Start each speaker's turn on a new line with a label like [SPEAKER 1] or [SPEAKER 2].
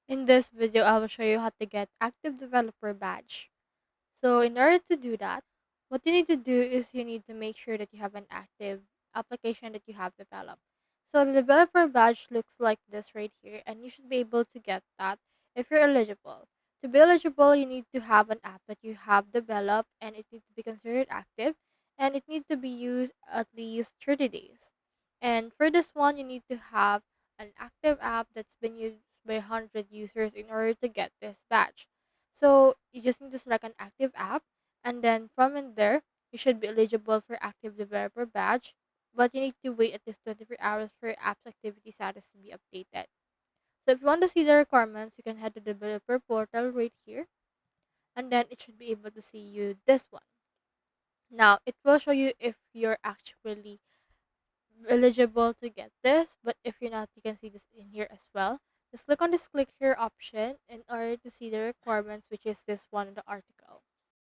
[SPEAKER 1] In this video, I will show you how to get Active Developer Badge. So in order to do that, what you need to do is you need to make sure that you have an active application that you have developed. So the developer badge looks like this right here, and you should be able to get that if you're eligible. To be eligible, you need to have an app that you have developed and it needs to be considered active and it needs to be used at least 30 days. And for this one, you need to have an active app that's been used by 100 users in order to get this badge. So you just need to select an active app, and then from in there, you should be eligible for active developer badge. But you need to wait at least 24 hours for your app's activity status to be updated. So if you want to see the requirements, you can head to the developer portal right here, and then it should be able to see you this one. Now it will show you if you're actually eligible to get this, but if you're not, you can see this in here as well. Just click on this click here option in order to see the requirements, which is this one in the article.